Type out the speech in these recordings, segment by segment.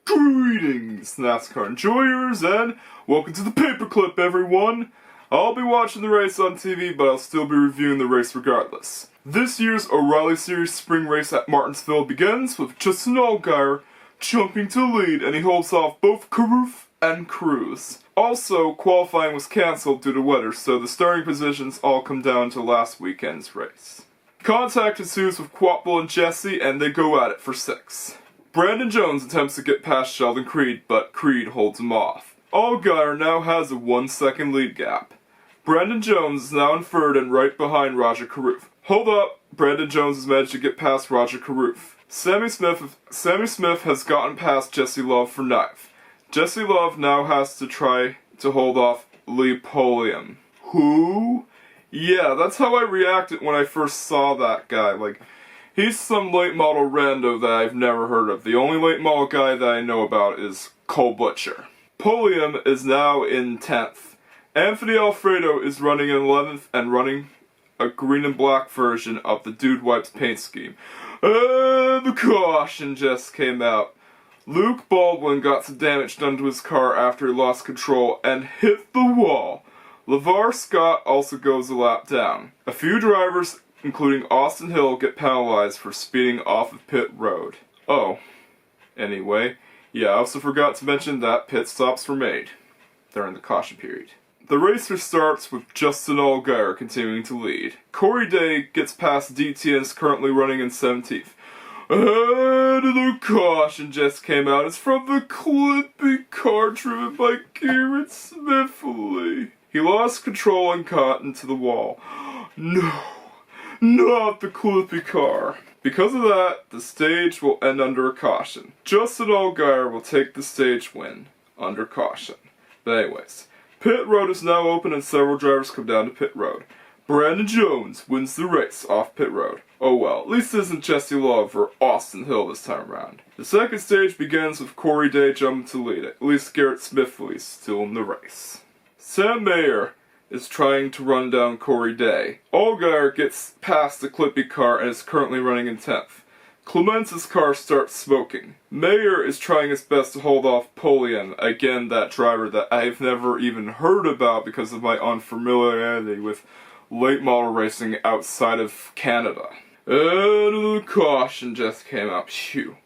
Greetings, NASCAR enjoyers, and welcome to the paperclip, everyone! I'll be watching the race on TV, but I'll still be reviewing the race regardless. This year's O'Reilly Series Spring Race at Martinsville begins with Justin Allgaier jumping to lead, and he holds off both Carruth and Cruz. Also, qualifying was cancelled due to weather, so the starting positions all come down to last weekend's race. Contact ensues with Quapple and Jesse, and they go at it for 6. Brandon Jones attempts to get past Sheldon Creed, but Creed holds him off. Allgaier now has a 1-second lead gap. Brandon Jones is now in third and right behind Roger Carruth. Hold up, Brandon Jones has managed to get past Roger Carruth. Sammy Smith has gotten past Jesse Love for 9th. Jesse Love now has to try to hold off Lee Polium. Who? Yeah, that's how I reacted when I first saw that guy. He's some late model rando that I've never heard of. The only late model guy that I know about is Cole Butcher. Polium is now in 10th. Anthony Alfredo is running in 11th and running a green and black version of the Dude Wipes paint scheme. And the caution just came out. Luke Baldwin got some damage done to his car after he lost control and hit the wall. LeVar Scott also goes a lap down. A few drivers, including Austin Hill, get penalized for speeding off of pit road. Oh, anyway, yeah, I also forgot to mention that pit stops were made during the caution period. The race restarts with Justin Allgaier continuing to lead. Corey Day gets past DT and is currently running in 17th. And the caution just came out. It's from the Clippy car driven by Garrett Smithley. He lost control and caught into the wall. No. Not the Clippy car. Because of that, the stage will end under a caution. Justin Allgaier will take the stage win under caution. But anyways, pit road is now open and several drivers come down to pit road. Brandon Jones wins the race off pit road. Oh well, at least it isn't Jesse Love or Austin Hill this time around. The second stage begins with Corey Day jumping to lead. At least Garrett Smithley's still in the race. Sam Mayer is trying to run down Corey Day. Allgaier gets past the Clippy car and is currently running in 10th. Clemence's car starts smoking. Mayer is trying his best to hold off Polian, again that driver that I've never even heard about because of my unfamiliarity with late model racing outside of Canada. And the caution just came out. Phew.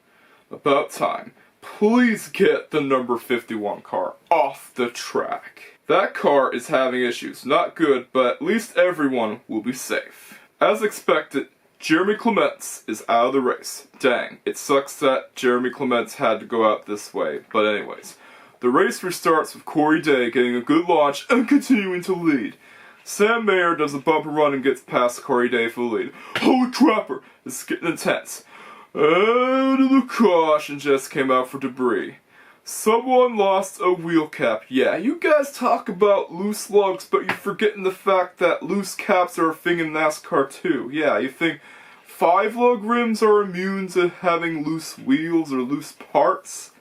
About time. Please get the number 51 car off the track. That car is having issues. Not good, but at least everyone will be safe. As expected, Jeremy Clements is out of the race. Dang, it sucks that Jeremy Clements had to go out this way. But anyways, the race restarts with Corey Day getting a good launch and continuing to lead. Sam Mayer does a bumper run and gets past Corey Day for the lead. Holy crapper! This is getting intense. And the caution just came out for debris. Someone lost a wheel cap. Yeah, you guys talk about loose lugs, but you're forgetting the fact that loose caps are a thing in NASCAR too. Yeah, you think 5-lug rims are immune to having loose wheels or loose parts?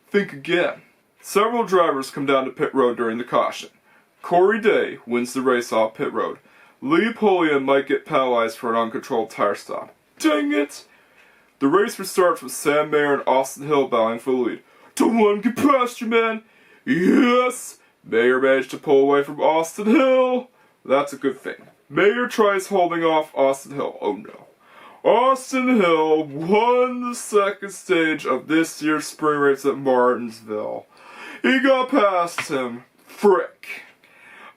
Think again. Several drivers come down to pit road during the caution. Corey Day wins the race off pit road. Lee Polian might get penalized for an uncontrolled tire stop. Dang it! The race restarts with Sam Mayer and Austin Hill battling for the lead. Don't let him get past you, man! Yes! Mayer managed to pull away from Austin Hill. That's a good thing. Mayer tries holding off Austin Hill. Oh no. Austin Hill won the second stage of this year's spring race at Martinsville. He got past him. Frick.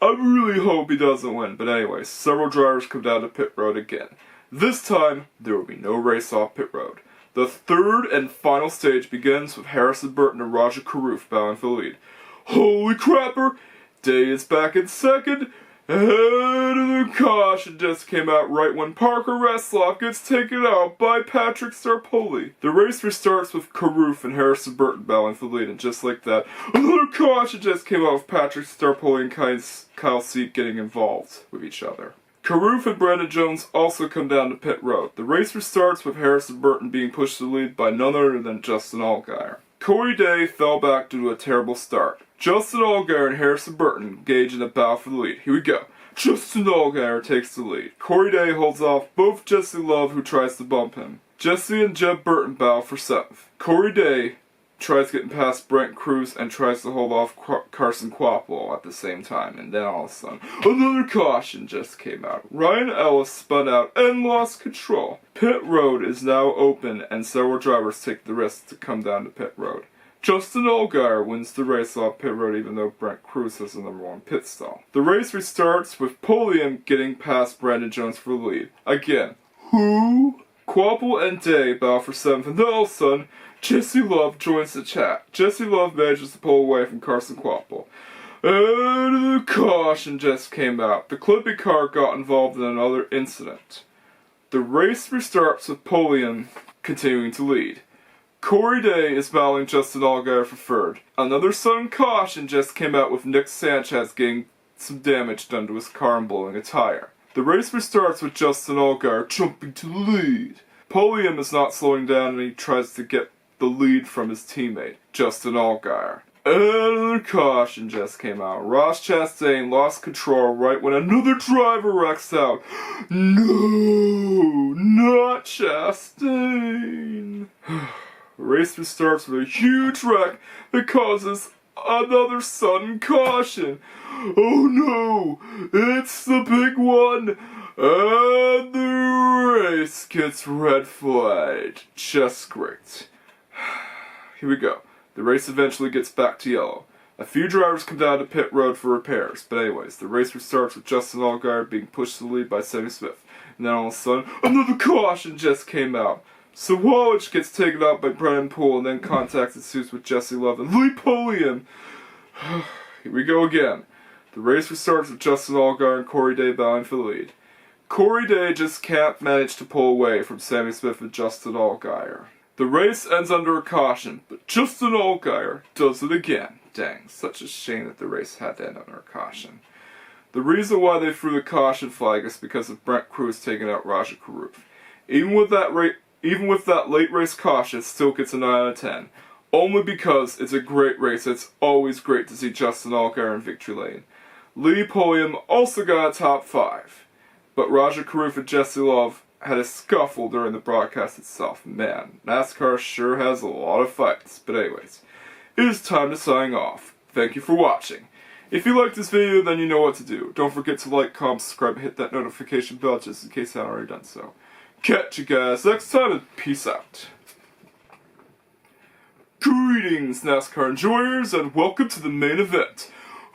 I really hope he doesn't win, but anyways, several drivers come down to pit road again. This time, there will be no race off pit road. The third and final stage begins with Harrison Burton and Roger Carruth battling for the lead. Holy crapper! Day is back in second, and the caution just came out right when Parker Resloff gets taken out by Patrick Starpoli. The race restarts with Carruth and Harrison Burton battling for the lead, and just like that, another caution just came out with Patrick Starpoli and Kyle Seat getting involved with each other. Carruth and Brandon Jones also come down to pit road. The race restarts with Harrison Burton being pushed to the lead by none other than Justin Allgaier. Corey Day fell back due to a terrible start. Justin Allgaier and Harrison Burton engage in a battle for the lead. Here we go. Justin Allgaier takes the lead. Corey Day holds off both Jesse Love, who tries to bump him. Jesse and Jeb Burton battle for 7th. Corey Day tries getting past Brent Cruz and tries to hold off Carson Quapple at the same time, and then all of a sudden, another caution just came out. Ryan Ellis spun out and lost control. Pit road is now open, and several drivers take the risk to come down to pit road. Justin Allgaier wins the race off pit road, even though Brent Cruz has the #1 pit stall. The race restarts with Podium getting past Brandon Jones for the lead. Again, who? Quapple and Day battle for 7th, and then all of a sudden, Jesse Love joins the chat. Jesse Love manages to pull away from Carson Quapple. And the caution just came out. The Clippy car got involved in another incident. The race restarts with Podium continuing to lead. Corey Day is battling Justin Allgaier for 3rd. Another sudden caution just came out with Nick Sanchez getting some damage done to his car and blowing a tire. The race restarts with Justin Allgaier jumping to the lead. Podium is not slowing down and he tries to get the lead from his teammate, Justin Allgaier. Another caution just came out. Ross Chastain lost control right when another driver wrecks out. No, not Chastain. Race restarts with a huge wreck that causes another sudden caution. Oh no, it's the big one. And the race gets red flagged. Just great. Here we go. The race eventually gets back to yellow. A few drivers come down to pit road for repairs, but anyways, the race restarts with Justin Allgaier being pushed to the lead by Sammy Smith. And then all of a sudden, another caution just came out. Sawallich gets taken out by Brennan Poole, and then contact ensues with Jesse Love and Lee Podium. Here we go again. The race restarts with Justin Allgaier and Corey Day battling for the lead. Corey Day just can't manage to pull away from Sammy Smith and Justin Allgaier. The race ends under a caution, but Justin Allgaier does it again. Dang, such a shame that the race had to end under a caution. The reason why they threw the caution flag is because of Brent Cruz taking out Rajah Caruth. Even with that late race caution, it still gets a 9 out of 10. Only because it's a great race. It's always great to see Justin Allgaier in victory lane. Lee Podium also got a top 5. But Rajah Caruth and Jesse Love had a scuffle during the broadcast itself. Man, NASCAR sure has a lot of fights. But anyways, it is time to sign off. Thank you for watching. If you liked this video, then you know what to do. Don't forget to like, comment, subscribe, and hit that notification bell just in case I haven't already done so. Catch you guys next time and peace out. Greetings, NASCAR enjoyers, and welcome to the main event.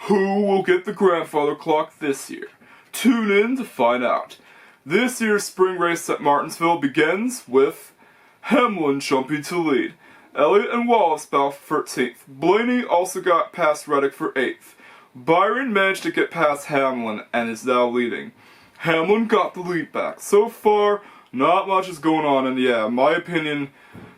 Who will get the grandfather clock this year? Tune in to find out. This year's spring race at Martinsville begins with Hamlin jumping to lead. Elliott and Wallace battle for 13th. Blaney also got past Reddick for 8th. Byron managed to get past Hamlin and is now leading. Hamlin got the lead back. So far, not much is going on, and yeah, in my opinion,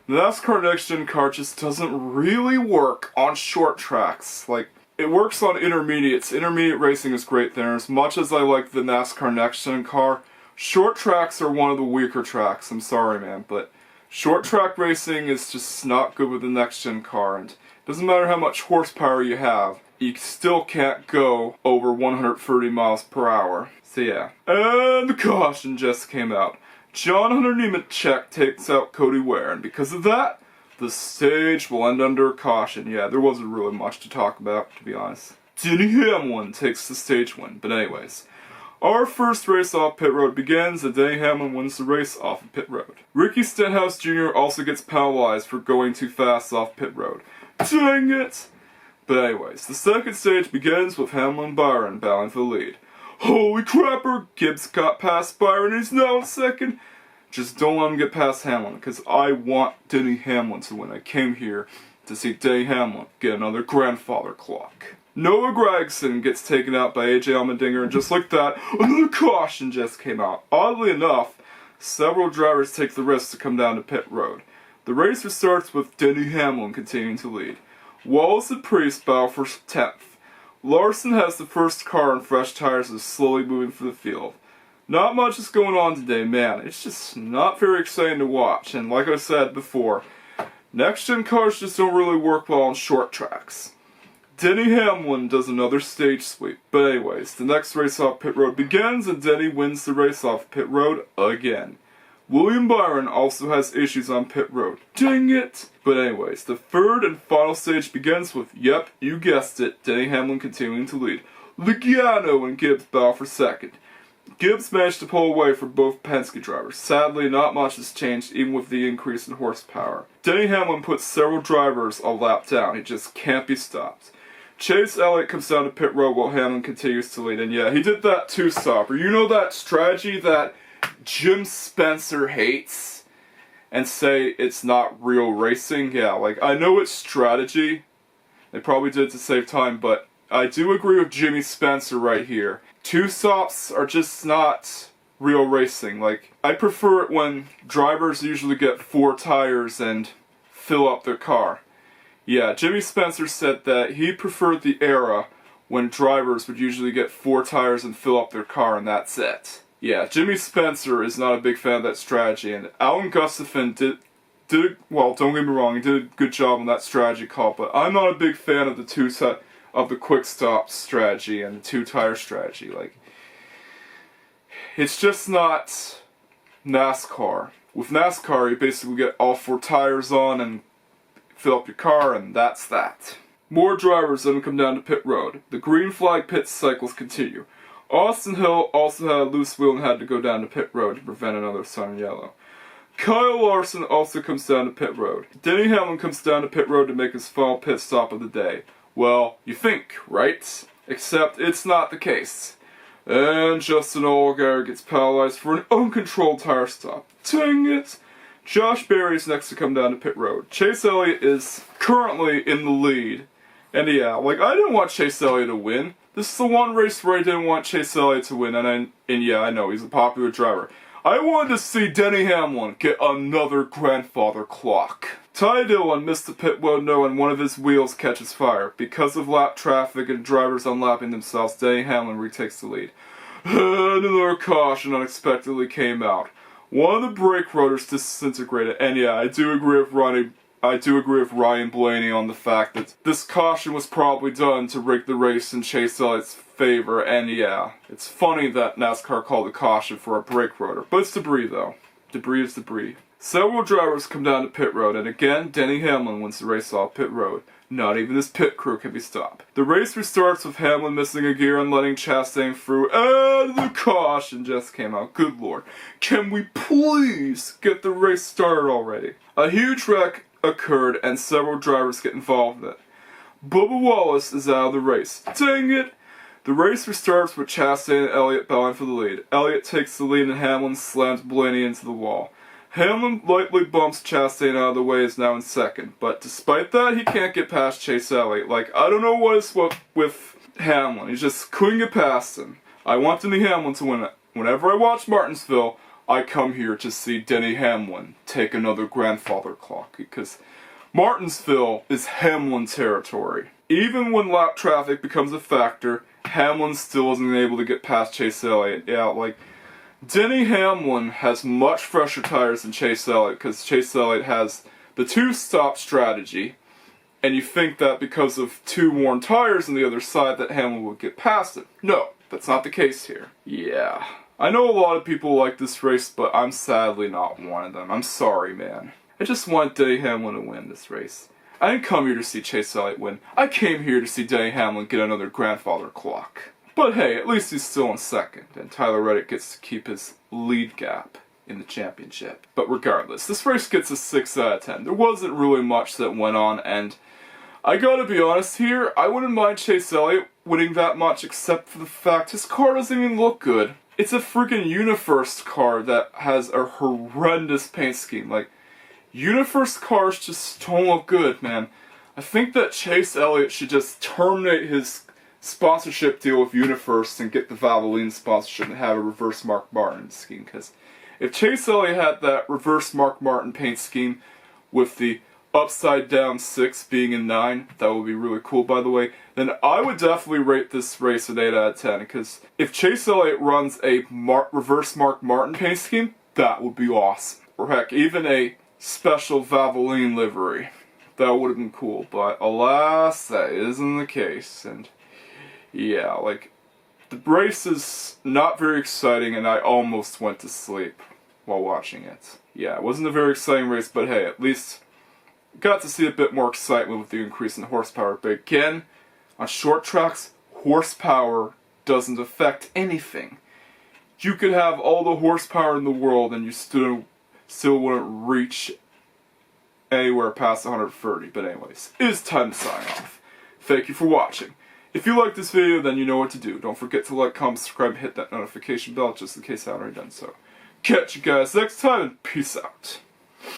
the NASCAR Next Gen car just doesn't really work on short tracks. Like, it works on intermediates. Intermediate racing is great there. As much as I like the NASCAR Next Gen car, short tracks are one of the weaker tracks. I'm sorry, man, but short track racing is just not good with the Next Gen car, and it doesn't matter how much horsepower you have, you still can't go over 130 miles per hour. So yeah. And the caution just came out. John Hunter Nemechek takes out Cody Ware, and because of that, the stage will end under a caution. Yeah, there wasn't really much to talk about, to be honest. Denny Hamlin takes the stage win, but anyways. Our first race off pit road begins, and Denny Hamlin wins the race off of pit road. Ricky Stenhouse Jr. also gets penalized for going too fast off pit road. Dang it! But anyways, the second stage begins with Hamlin and Byron battling for the lead. Holy crapper! Gibbs got past Byron, he's now in second. Just don't let him get past Hamlin, because I want Denny Hamlin to win. I came here to see Denny Hamlin get another grandfather clock. Noah Gragson gets taken out by AJ Allmendinger, and just like that, another caution just came out. Oddly enough, several drivers take the risk to come down to pit road. The race restarts with Denny Hamlin continuing to lead. Wallace and Priest battle for 10th. Larson has the first car and fresh tires and is slowly moving for the field. Not much is going on today, man. It's just not very exciting to watch, and like I said before, Next-gen cars just don't really work well on short tracks. Denny Hamlin does another stage sweep. But anyways, the next race off pit road begins and Denny wins the race off pit road again. William Byron also has issues on pit road. Dang it! But anyways, the third and final stage begins with, yep, you guessed it, Denny Hamlin continuing to lead. Logano and Gibbs battle for second. Gibbs managed to pull away from both Penske drivers. Sadly, not much has changed even with the increase in horsepower. Denny Hamlin puts several drivers a lap down. He just can't be stopped. Chase Elliott comes down to pit road while Hamlin continues to lead. And yeah, he did that two-stopper. You know that strategy that Jim Spencer hates and say it's not real racing? Yeah, like, I know it's strategy. They probably did it to save time, but I do agree with Jimmy Spencer right here. Two stops are just not real racing. Like, I prefer it when drivers usually get 4 tires and fill up their car. Yeah, Jimmy Spencer said that he preferred the era when drivers would usually get 4 tires and fill up their car and that's it. Yeah, Jimmy Spencer is not a big fan of that strategy, and Alan Gustafson did well, don't get me wrong, he did a good job on that strategy call, but I'm not a big fan of the quick stop strategy and the 2-tire strategy. Like, it's just not NASCAR. With NASCAR, you basically get all 4 tires on and fill up your car, and that's that. More drivers then come down to pit road. The green flag pit cycles continue. Austin Hill also had a loose wheel and had to go down to pit road to prevent another sign in yellow. Kyle Larson also comes down to pit road. Denny Hamlin comes down to pit road to make his final pit stop of the day. Well, you think, right? Except it's not the case. And Justin Allgaier gets penalized for an uncontrolled tire stop. Dang it! Josh Berry is next to come down to pit road. Chase Elliott is currently in the lead. And yeah, like, I didn't want Chase Elliott to win. This is the one race where I didn't want Chase Elliott to win, and yeah, I know, he's a popular driver. I wanted to see Denny Hamlin get another grandfather clock. Ty Dillon missed the pit window and one of his wheels catches fire. Because of lap traffic and drivers unlapping themselves, Denny Hamlin retakes the lead. Another caution unexpectedly came out. One of the brake rotors disintegrated, and yeah, I do agree with Ryan Blaney on the fact that this caution was probably done to rig the race in Chase Elliott's favor, and yeah, it's funny that NASCAR called a caution for a brake rotor, but it's debris though. Debris is debris. Several drivers come down to pit road, and again, Denny Hamlin wins the race off pit road. Not even his pit crew can be stopped. The race restarts with Hamlin missing a gear and letting Chastain through, and the caution just came out. Good lord. Can we please get the race started already? A huge wreck occurred and several drivers get involved in it. Bubba Wallace is out of the race. Dang it! The race restarts with Chastain and Elliott battling for the lead. Elliott takes the lead and Hamlin slams Blaney into the wall. Hamlin lightly bumps Chastain out of the way, is now in second, but despite that, he can't get past Chase Elliott. Like, I don't know what is what with Hamlin. He just couldn't get past him. I want Denny Hamlin to win it. Whenever I watch Martinsville, I come here to see Denny Hamlin take another grandfather clock, because Martinsville is Hamlin territory. Even when lap traffic becomes a factor, Hamlin still isn't able to get past Chase Elliott. Yeah, like, Denny Hamlin has much fresher tires than Chase Elliott, because Chase Elliott has the 2-stop strategy, and you think that because of 2 worn tires on the other side that Hamlin would get past him. No, that's not the case here. Yeah. I know a lot of people like this race, but I'm sadly not one of them. I'm sorry, man. I just want Denny Hamlin to win this race. I didn't come here to see Chase Elliott win. I came here to see Denny Hamlin get another grandfather clock. But hey, at least he's still in second, and Tyler Reddick gets to keep his lead gap in the championship. But regardless, this race gets a 6 out of 10. There wasn't really much that went on, and I gotta be honest here, I wouldn't mind Chase Elliott winning that much, except for the fact his car doesn't even look good. It's a freaking Universe car that has a horrendous paint scheme. Like, Universe cars just don't look good, man. I think that Chase Elliott should just terminate his sponsorship deal with Universe and get the Valvoline sponsorship and have a reverse Mark Martin scheme, because if Chase Elliott had that reverse Mark Martin paint scheme with the upside down 6 being a 9, that would be really cool, by the way, then I would definitely rate this race an 8 out of 10, because if Chase Elliott runs a reverse Mark Martin paint scheme, that would be awesome. Or heck, even a special Valvoline livery. That would have been cool, but alas, that isn't the case. And yeah, like, the race is not very exciting, and I almost went to sleep while watching it. Yeah, it wasn't a very exciting race, but hey, at least got to see a bit more excitement with the increase in horsepower. But again, on short tracks, horsepower doesn't affect anything. You could have all the horsepower in the world and you still wouldn't reach anywhere past 130. But anyways, it's time to sign off. Thank you for watching. If you like this video, then you know what to do. Don't forget to like, comment, subscribe, and hit that notification bell just in case I haven't already done so. Catch you guys next time, and peace out.